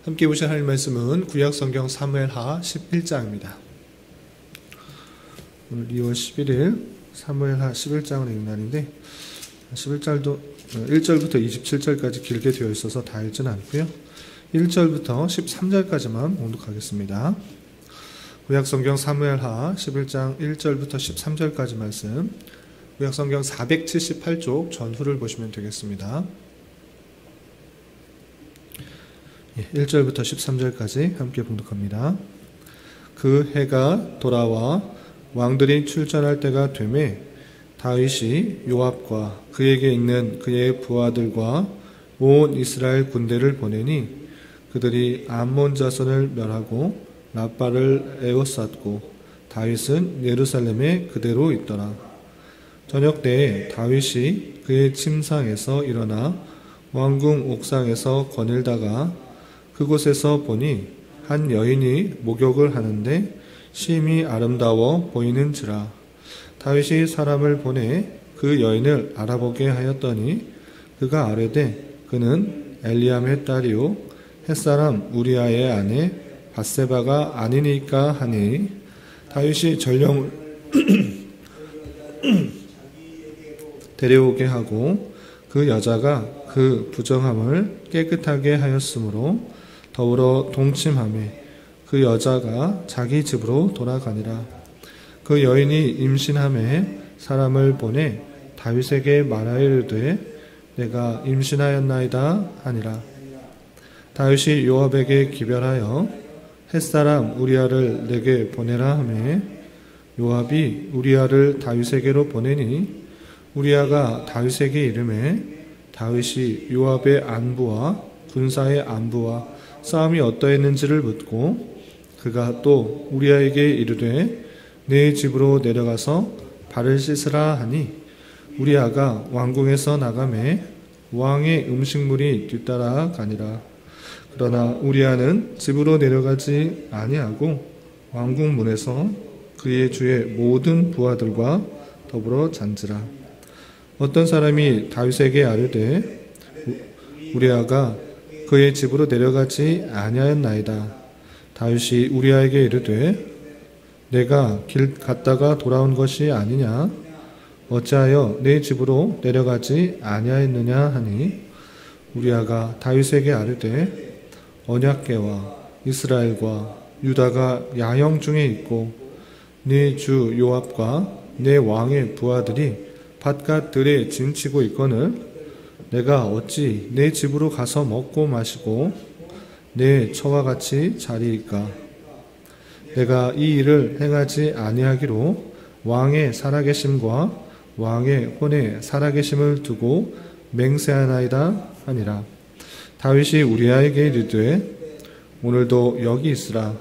함께 보실 하나님 말씀은 구약성경 사무엘하 11장입니다. 오늘 2월 11일 사무엘하 11장을 읽는 날인데 11절도 1절부터 27절까지 길게 되어 있어서 다 읽지는 않고요. 1절부터 13절까지만 봉독하겠습니다. 구약성경 사무엘하 11장 1절부터 13절까지 말씀, 구약성경 478쪽 전후를 보시면 되겠습니다. 1절부터 13절까지 함께 봉독합니다. 그 해가 돌아와 왕들이 출전할 때가 되매 다윗이 요압과 그에게 있는 그의 부하들과 온 이스라엘 군대를 보내니 그들이 암몬 자손을 멸하고 라빠를 에워쌌고 다윗은 예루살렘에 그대로 있더라. 저녁 때에 다윗이 그의 침상에서 일어나 왕궁 옥상에서 거닐다가 그곳에서 보니 한 여인이 목욕을 하는데 심히 아름다워 보이는지라. 다윗이 사람을 보내 그 여인을 알아보게 하였더니 그가 아뢰되 그는 엘리암의 딸이요 햇사람 우리아의 아내 밧세바가 아니니까 하니 다윗이 전령을 데려오게 하고 그 여자가 그 부정함을 깨끗하게 하였으므로 더불어 동침하매 그 여자가 자기 집으로 돌아가니라. 그 여인이 임신하매 사람을 보내 다윗에게 말하이르되 내가 임신하였나이다 하니라. 다윗이 요압에게 기별하여 햇사람 우리아를 내게 보내라 하매 요압이 우리아를 다윗에게로 보내니 우리아가 다윗에게 이르매 다윗이 요압의 안부와 군사의 안부와 싸움이 어떠했는지를 묻고 그가 또 우리아에게 이르되 내 집으로 내려가서 발을 씻으라 하니 우리아가 왕궁에서 나가매 왕의 음식물이 뒤따라 가니라. 그러나 우리아는 집으로 내려가지 아니하고 왕궁 문에서 그의 주의 모든 부하들과 더불어 잔지라. 어떤 사람이 다윗에게 아뢰되 우리아가 그의 집으로 내려가지 아니하였나이다. 다윗이 우리아에게 이르되 내가 길 갔다가 돌아온 것이 아니냐? 어찌하여 내 집으로 내려가지 아니하였느냐 하니 우리아가 다윗에게 아뢰되 언약궤와 이스라엘과 유다가 야영 중에 있고 네 주 요압과 내 왕의 부하들이 바깥 들에 진치고 있거늘 내가 어찌 내 집으로 가서 먹고 마시고 내 처와 같이 자리이까? 내가 이 일을 행하지 아니하기로 왕의 살아계심과 왕의 혼의 살아계심을 두고 맹세하나이다 하니라. 다윗이 우리아에게 이르되 오늘도 여기 있으라.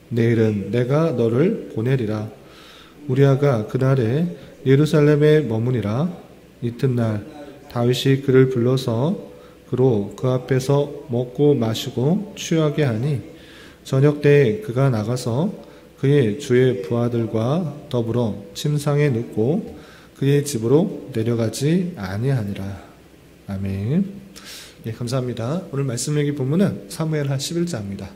내일은 내가 너를 보내리라. 우리아가 그날에 예루살렘에 머무니라. 이튿날 다윗이 그를 불러서 그로 그 앞에서 먹고 마시고 취하게 하니 저녁 때에 그가 나가서 그의 주의 부하들과 더불어 침상에 눕고 그의 집으로 내려가지 아니하니라. 아멘. 예, 감사합니다. 오늘 말씀 읽기 본문은 사무엘하 11장입니다.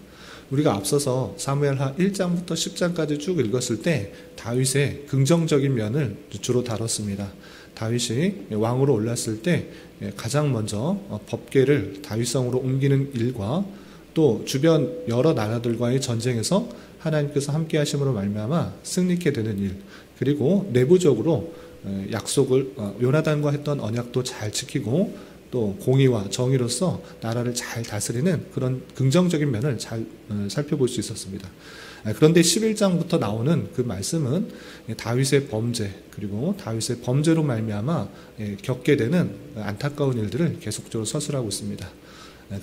우리가 앞서서 사무엘하 1장부터 10장까지 쭉 읽었을 때 다윗의 긍정적인 면을 주로 다뤘습니다. 다윗이 왕으로 올랐을 때 가장 먼저 법궤를 다윗성으로 옮기는 일과 또 주변 여러 나라들과의 전쟁에서 하나님께서 함께 하심으로 말미암아 승리케 되는 일, 그리고 내부적으로 약속을 요나단과 했던 언약도 잘 지키고 또 공의와 정의로서 나라를 잘 다스리는 그런 긍정적인 면을 잘 살펴볼 수 있었습니다. 그런데 11장부터 나오는 그 말씀은 다윗의 범죄, 그리고 다윗의 범죄로 말미암아 겪게 되는 안타까운 일들을 계속적으로 서술하고 있습니다.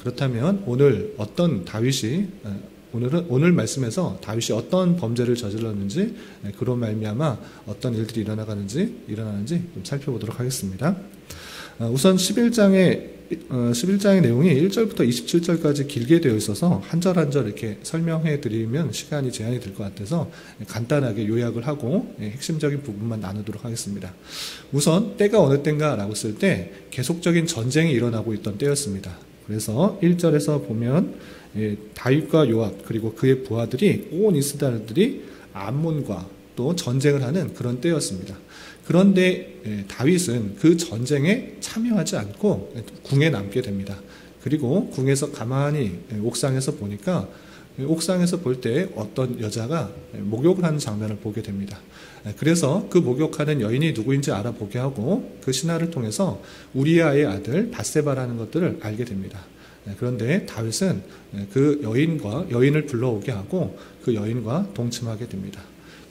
그렇다면 오늘 어떤 다윗이 오늘 말씀에서 다윗이 어떤 범죄를 저질렀는지, 그로 말미암아 어떤 일들이 일어나는지 좀 살펴보도록 하겠습니다. 우선 11장의 내용이 1절부터 27절까지 길게 되어 있어서 한 절 한 절 이렇게 설명해 드리면 시간이 제한이 될 것 같아서 간단하게 요약을 하고 핵심적인 부분만 나누도록 하겠습니다. 우선 때가 어느 때인가 라고 쓸 때 계속적인 전쟁이 일어나고 있던 때였습니다. 그래서 1절에서 보면 다윗과 요압 그리고 그의 부하들이 온 이스라엘들이 암몬과 또 전쟁을 하는 그런 때였습니다. 그런데 다윗은 그 전쟁에 참여하지 않고 궁에 남게 됩니다. 그리고 궁에서 가만히 옥상에서 보니까 옥상에서 볼 때 어떤 여자가 목욕을 하는 장면을 보게 됩니다. 그래서 그 목욕하는 여인이 누구인지 알아보게 하고 그 신하를 통해서 우리아의 아들 밧세바라는 것들을 알게 됩니다. 그런데 다윗은 그 여인을 불러오게 하고 그 여인과 동침하게 됩니다.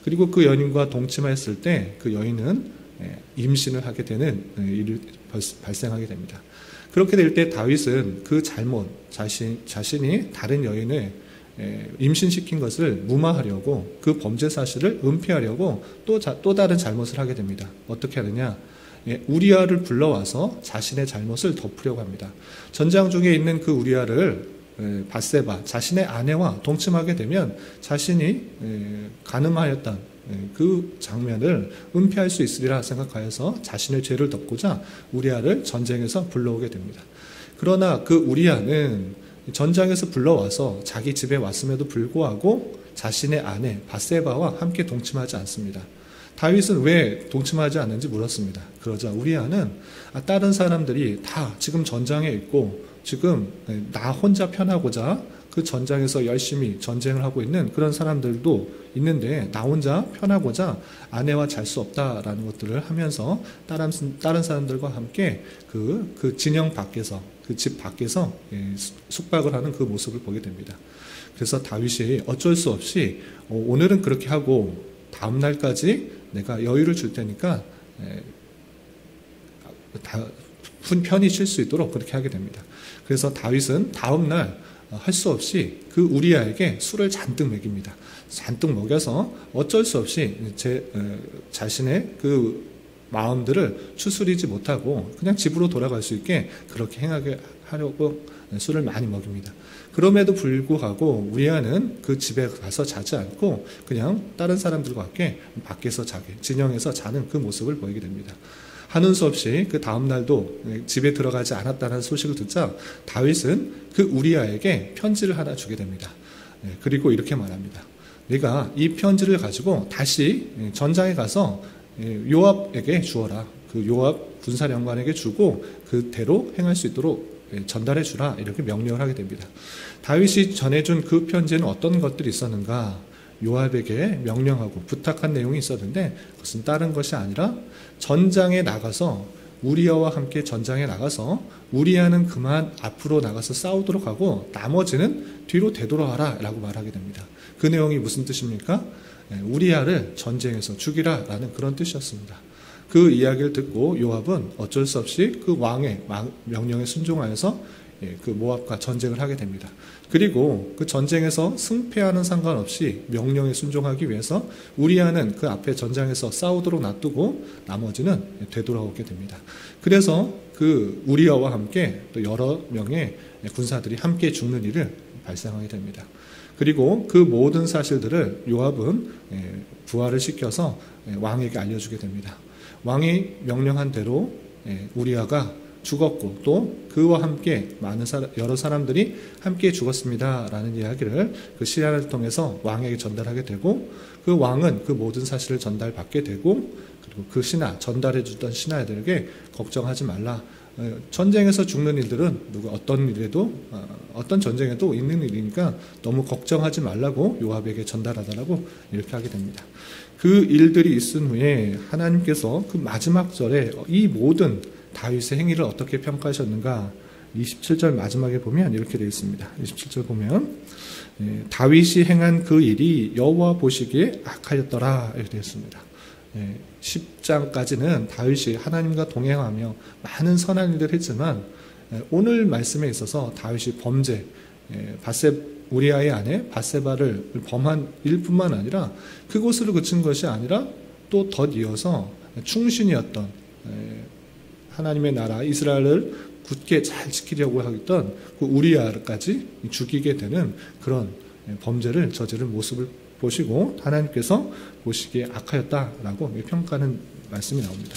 그리고 그 여인과 동침했을 때 그 여인은 임신을 하게 되는 일이 발생하게 됩니다. 그렇게 될 때 다윗은 그 잘못, 자신이 다른 여인을 임신시킨 것을 무마하려고 그 범죄 사실을 은폐하려고 또 다른 잘못을 하게 됩니다. 어떻게 하느냐? 우리아를 불러와서 자신의 잘못을 덮으려고 합니다. 전장 중에 있는 그 우리아를 밧세바, 자신의 아내와 동침하게 되면 자신이 간음하였던 그 장면을 은폐할 수 있으리라 생각하여서 자신의 죄를 덮고자 우리아를 전쟁에서 불러오게 됩니다. 그러나 그 우리아는 전장에서 불러와서 자기 집에 왔음에도 불구하고 자신의 아내 밧세바와 함께 동침하지 않습니다. 다윗은 왜 동침하지 않는지 물었습니다. 그러자 우리아는 다른 사람들이 다 지금 전장에 있고 지금 나 혼자 편하고자 그 전장에서 열심히 전쟁을 하고 있는 그런 사람들도 있는데 나 혼자 편하고자 아내와 잘 수 없다라는 것들을 하면서 다른 사람들과 함께 그 진영 밖에서 그 집 밖에서 숙박을 하는 그 모습을 보게 됩니다. 그래서 다윗이 어쩔 수 없이 오늘은 그렇게 하고 다음 날까지 내가 여유를 줄 테니까 편히 쉴 수 있도록 그렇게 하게 됩니다. 그래서 다윗은 다음 날 할 수 없이 그 우리아에게 술을 잔뜩 먹입니다. 잔뜩 먹여서 어쩔 수 없이 자신의 그 마음들을 추스리지 못하고 그냥 집으로 돌아갈 수 있게 그렇게 행하게 하려고 술을 많이 먹입니다. 그럼에도 불구하고 우리아는 그 집에 가서 자지 않고 그냥 다른 사람들과 함께 밖에서 진영에서 자는 그 모습을 보이게 됩니다. 하는 수 없이 그 다음 날도 집에 들어가지 않았다는 소식을 듣자 다윗은 그 우리아에게 편지를 하나 주게 됩니다. 그리고 이렇게 말합니다. 네가 이 편지를 가지고 다시 전장에 가서 요압에게 주어라. 그 요압 군사령관에게 주고 그대로 행할 수 있도록 전달해 주라. 이렇게 명령을 하게 됩니다. 다윗이 전해준 그 편지에는 어떤 것들이 있었는가? 요압에게 명령하고 부탁한 내용이 있었는데 그것은 다른 것이 아니라 전장에 나가서 우리아와 함께 전장에 나가서 우리아는 그만 앞으로 나가서 싸우도록 하고 나머지는 뒤로 되돌아와라 라고 말하게 됩니다. 그 내용이 무슨 뜻입니까? 우리아를 전쟁에서 죽이라 라는 그런 뜻이었습니다. 그 이야기를 듣고 요압은 어쩔 수 없이 그 왕의 명령에 순종하여서 그 모압과 전쟁을 하게 됩니다. 그리고 그 전쟁에서 승패하는 상관없이 명령에 순종하기 위해서 우리아는 그 앞에 전장에서 싸우도록 놔두고 나머지는 되돌아오게 됩니다. 그래서 그 우리아와 함께 또 여러 명의 군사들이 함께 죽는 일을 발생하게 됩니다. 그리고 그 모든 사실들을 요압은 부하를 시켜서 왕에게 알려주게 됩니다. 왕이 명령한 대로 우리아가 죽었고 또 그와 함께 여러 사람들이 함께 죽었습니다라는 이야기를 그 시야를 통해서 왕에게 전달하게 되고 그 왕은 그 모든 사실을 전달받게 되고 그리고 그 전달해 주던 신하들에게 걱정하지 말라. 전쟁에서 죽는 일들은 어떤 전쟁에도 있는 일이니까 너무 걱정하지 말라고 요압에게 전달하더라고 이렇게 하게 됩니다. 그 일들이 있은 후에 하나님께서 그 마지막 절에 이 모든 다윗의 행위를 어떻게 평가하셨는가? 27절 마지막에 보면 이렇게 되어 있습니다. 27절 보면 다윗이 행한 그 일이 여호와 보시기에 악하였더라 이렇게 되어 있습니다. 10장까지는 다윗이 하나님과 동행하며 많은 선한 일들을 했지만 오늘 말씀에 있어서 다윗이 범죄, 우리아의 아내 밧세바를 범한 일뿐만 아니라 그곳으로 그친 것이 아니라 또 덧이어서 충신이었던 하나님의 나라 이스라엘을 굳게 잘 지키려고 하던 그 우리아까지 죽이게 되는 그런 범죄를 저지른 모습을 보시고 하나님께서 보시기에 악하였다라고 평가하는 말씀이 나옵니다.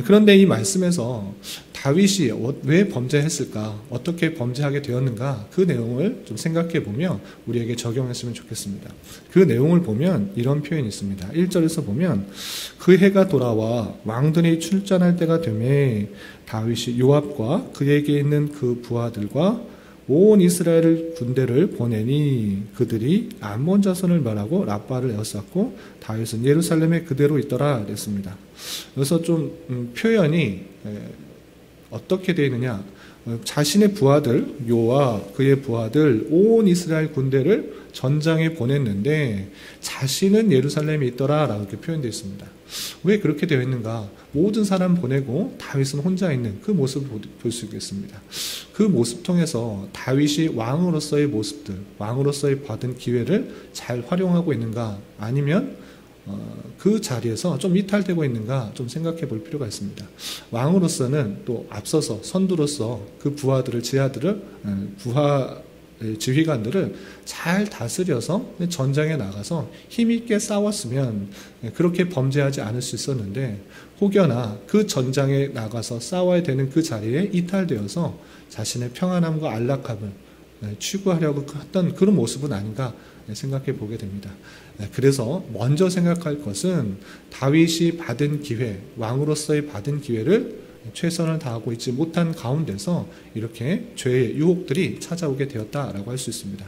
그런데 이 말씀에서 다윗이 왜 범죄했을까? 어떻게 범죄하게 되었는가? 그 내용을 좀 생각해 보며 우리에게 적용했으면 좋겠습니다. 그 내용을 보면 이런 표현이 있습니다. 1절에서 보면 그 해가 돌아와 왕들이 출전할 때가 되매 다윗이 요압과 그에게 있는 그 부하들과 온 이스라엘 군대를 보내니 그들이 암몬 자손을 멸하고 라빠를 에워쌌고 다윗은 예루살렘에 그대로 있더라 그랬습니다. 그래서 좀 표현이 어떻게 되어 있느냐, 자신의 부하들 요와 그의 부하들 온 이스라엘 군대를 전장에 보냈는데 자신은 예루살렘에 있더라 라고 이렇게 표현되어 있습니다. 왜 그렇게 되어 있는가? 모든 사람 보내고 다윗은 혼자 있는 그 모습을 볼 수 있겠습니다. 그 모습 통해서 다윗이 왕으로서의 모습들, 왕으로서의 받은 기회를 잘 활용하고 있는가, 아니면 그 자리에서 좀 이탈되고 있는가 좀 생각해 볼 필요가 있습니다. 왕으로서는 또 앞서서 선두로서 그 부하들을, 지휘관들을 잘 다스려서 전장에 나가서 힘있게 싸웠으면 그렇게 범죄하지 않을 수 있었는데, 혹여나 그 전장에 나가서 싸워야 되는 그 자리에 이탈되어서 자신의 평안함과 안락함을 추구하려고 했던 그런 모습은 아닌가 생각해 보게 됩니다. 그래서 먼저 생각할 것은 다윗이 받은 기회, 왕으로서의 받은 기회를 최선을 다하고 있지 못한 가운데서 이렇게 죄의 유혹들이 찾아오게 되었다라고 할 수 있습니다.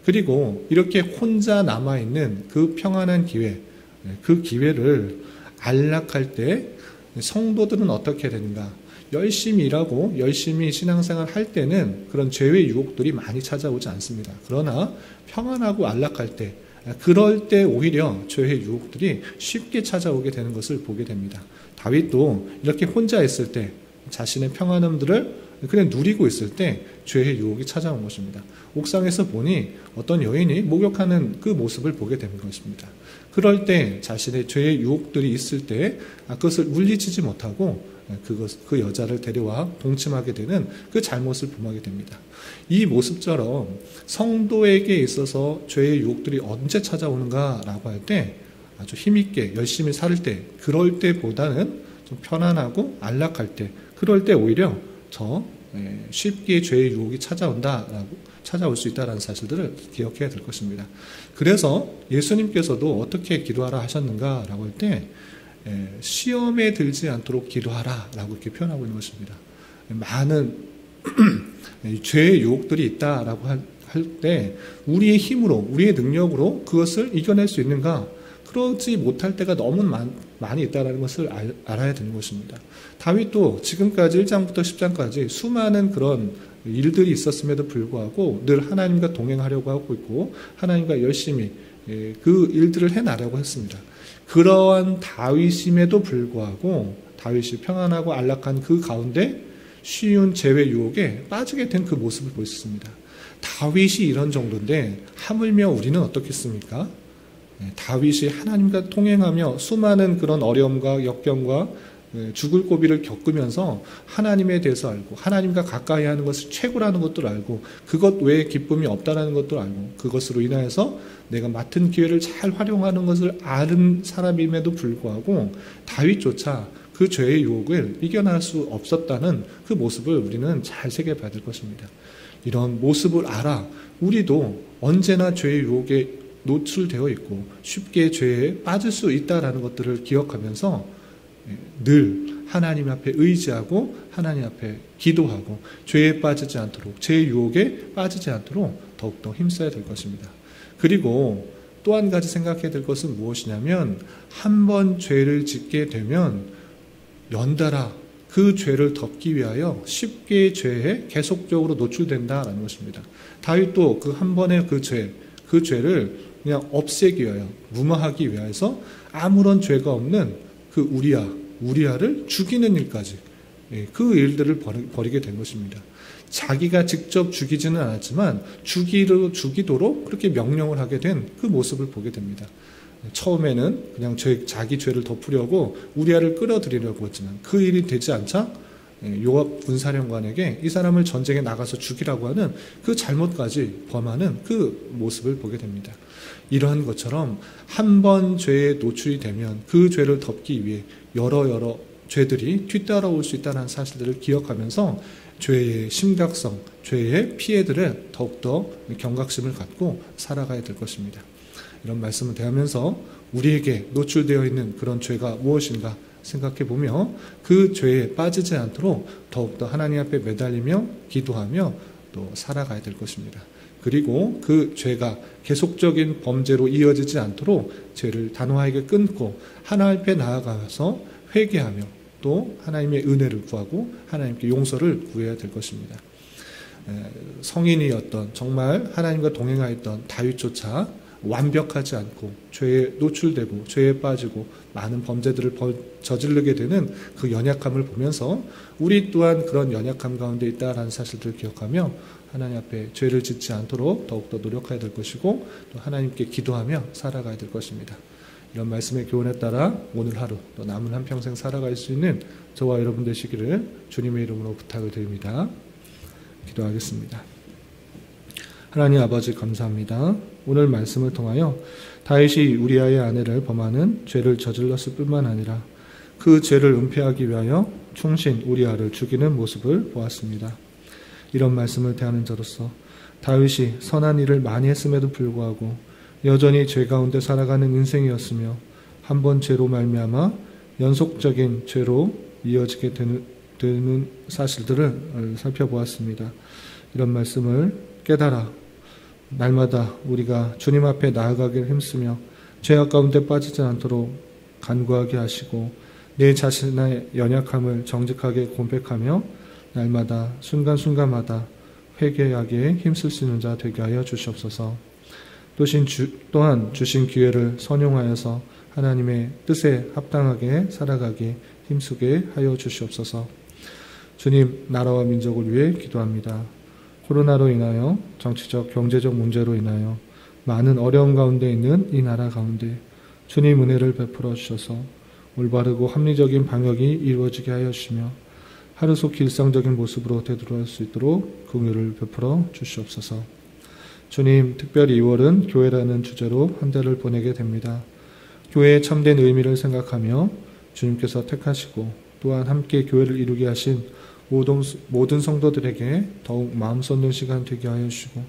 그리고 이렇게 혼자 남아있는 그 평안한 기회, 그 기회를 안락할 때 성도들은 어떻게 되는가? 열심히 일하고 열심히 신앙생활 할 때는 그런 죄의 유혹들이 많이 찾아오지 않습니다. 그러나 평안하고 안락할 때, 그럴 때 오히려 죄의 유혹들이 쉽게 찾아오게 되는 것을 보게 됩니다. 다윗도 이렇게 혼자 있을 때, 자신의 평안함들을 그냥 누리고 있을 때 죄의 유혹이 찾아온 것입니다. 옥상에서 보니 어떤 여인이 목욕하는 그 모습을 보게 되는 것입니다. 그럴 때 자신의 죄의 유혹들이 있을 때 그것을 물리치지 못하고 그 여자를 데려와 동침하게 되는 그 잘못을 범하게 됩니다. 이 모습처럼 성도에게 있어서 죄의 유혹들이 언제 찾아오는가라고 할 때 아주 힘있게 열심히 살 때, 그럴 때보다는 좀 편안하고 안락할 때, 그럴 때 오히려 더 쉽게 죄의 유혹이 찾아올 수 있다는 사실들을 기억해야 될 것입니다. 그래서 예수님께서도 어떻게 기도하라 하셨는가라고 할 때 시험에 들지 않도록 기도하라 라고 이렇게 표현하고 있는 것입니다. 많은 죄의 유혹들이 있다라고 할 때 우리의 힘으로, 우리의 능력으로 그것을 이겨낼 수 있는가? 그러지 못할 때가 너무 많이 있다는 것을 알아야 되는 것입니다. 다윗도 지금까지 1장부터 10장까지 수많은 그런 일들이 있었음에도 불구하고 늘 하나님과 동행하려고 하고 있고 하나님과 열심히 그 일들을 해나가려고 했습니다. 그러한 다윗임에도 불구하고 다윗이 평안하고 안락한 그 가운데 쉬운 죄의 유혹에 빠지게 된 그 모습을 보였습니다. 다윗이 이런 정도인데 하물며 우리는 어떻겠습니까? 다윗이 하나님과 통행하며 수많은 그런 어려움과 역경과 죽을 고비를 겪으면서 하나님에 대해서 알고 하나님과 가까이 하는 것을 최고라는 것도 알고 그것 외에 기쁨이 없다는 것도 알고 그것으로 인하여서 내가 맡은 기회를 잘 활용하는 것을 아는 사람임에도 불구하고 다윗조차 그 죄의 유혹을 이겨낼 수 없었다는 그 모습을 우리는 잘 새겨봐야 될 것입니다. 이런 모습을 알아 우리도 언제나 죄의 유혹에 노출되어 있고 쉽게 죄에 빠질 수 있다는 것들을 기억하면서 늘 하나님 앞에 의지하고 하나님 앞에 기도하고 죄에 빠지지 않도록, 죄의 유혹에 빠지지 않도록 더욱더 힘써야 될 것입니다. 그리고 또 한 가지 생각해야 될 것은 무엇이냐면 한 번 죄를 짓게 되면 연달아 그 죄를 덮기 위하여 쉽게 죄에 계속적으로 노출된다라는 것입니다. 다윗도 그 한 번의 그 죄를 그냥 없애기 위하여, 무마하기 위해서 아무런 죄가 없는 그 우리아를 죽이는 일까지 그 일들을 벌이게 된 것입니다. 자기가 직접 죽이지는 않았지만 죽이도록 그렇게 명령을 하게 된 그 모습을 보게 됩니다. 처음에는 그냥 자기 죄를 덮으려고 우리아를 끌어들이려고 했지만 그 일이 되지 않자 요압 군사령관에게 이 사람을 전쟁에 나가서 죽이라고 하는 그 잘못까지 범하는 그 모습을 보게 됩니다. 이러한 것처럼 한 번 죄에 노출이 되면 그 죄를 덮기 위해 여러 죄들이 뒤따라올 수 있다는 사실들을 기억하면서 죄의 심각성, 죄의 피해들을 더욱더 경각심을 갖고 살아가야 될 것입니다. 이런 말씀을 대하면서 우리에게 노출되어 있는 그런 죄가 무엇인가 생각해보며 그 죄에 빠지지 않도록 더욱더 하나님 앞에 매달리며 기도하며 또 살아가야 될 것입니다. 그리고 그 죄가 계속적인 범죄로 이어지지 않도록 죄를 단호하게 끊고 하나님 앞에 나아가서 회개하며 또 하나님의 은혜를 구하고 하나님께 용서를 구해야 될 것입니다. 성인이었던 정말 하나님과 동행하였던 다윗조차 완벽하지 않고 죄에 노출되고 죄에 빠지고 많은 범죄들을 저지르게 되는 그 연약함을 보면서 우리 또한 그런 연약함 가운데 있다라는 사실들을 기억하며 하나님 앞에 죄를 짓지 않도록 더욱더 노력해야 될 것이고 또 하나님께 기도하며 살아가야 될 것입니다. 이런 말씀의 교훈에 따라 오늘 하루 또 남은 한평생 살아갈 수 있는 저와 여러분 되시기를 주님의 이름으로 부탁을 드립니다. 기도하겠습니다. 하나님 아버지 감사합니다. 오늘 말씀을 통하여 다윗이 우리아의 아내를 범하는 죄를 저질렀을 뿐만 아니라 그 죄를 은폐하기 위하여 충신 우리아를 죽이는 모습을 보았습니다. 이런 말씀을 대하는 자로서 다윗이 선한 일을 많이 했음에도 불구하고 여전히 죄 가운데 살아가는 인생이었으며 한 번 죄로 말미암아 연속적인 죄로 이어지게 되는 사실들을 살펴보았습니다. 이런 말씀을 깨달아 날마다 우리가 주님 앞에 나아가기를 힘쓰며 죄악 가운데 빠지지 않도록 간구하게 하시고 내 자신의 연약함을 정직하게 고백하며 날마다 순간순간마다 회개하기에 힘쓸 수 있는 자 되게 하여 주시옵소서. 또한 주신 기회를 선용하여서 하나님의 뜻에 합당하게 살아가기 힘쓰게 하여 주시옵소서. 주님, 나라와 민족을 위해 기도합니다. 코로나로 인하여 정치적, 경제적 문제로 인하여 많은 어려움 가운데 있는 이 나라 가운데 주님 은혜를 베풀어 주셔서 올바르고 합리적인 방역이 이루어지게 하여 주시며 하루속히 일상적인 모습으로 되돌아올 수 있도록 긍휼을 베풀어 주시옵소서. 주님, 특별히 2월은 교회라는 주제로 한 달을 보내게 됩니다. 교회의 참된 의미를 생각하며 주님께서 택하시고 또한 함께 교회를 이루게 하신 모든 성도들에게 더욱 마음 쏟는 시간 되게 하여 주시고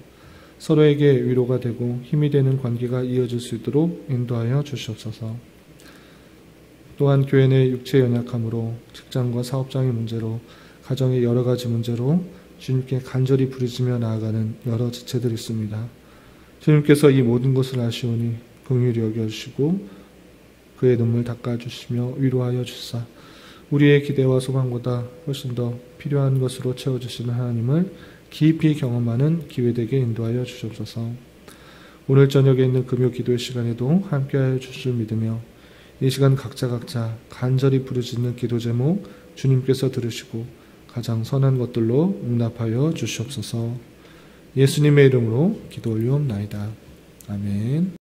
서로에게 위로가 되고 힘이 되는 관계가 이어질 수 있도록 인도하여 주시옵소서. 또한 교회 내 육체 연약함으로 직장과 사업장의 문제로 가정의 여러 가지 문제로 주님께 간절히 부르짖며 나아가는 여러 지체들이 있습니다. 주님께서 이 모든 것을 아시오니 긍휼히 여겨주시고 그의 눈물 닦아주시며 위로하여 주사 우리의 기대와 소망보다 훨씬 더 필요한 것으로 채워주시는 하나님을 깊이 경험하는 기회되게 인도하여 주시옵소서. 오늘 저녁에 있는 금요 기도의 시간에도 함께하여 주실 믿으며 이 시간 각자 간절히 부르짖는 기도 제목 주님께서 들으시고 가장 선한 것들로 응답하여 주시옵소서. 예수님의 이름으로 기도 올리옵나이다. 아멘.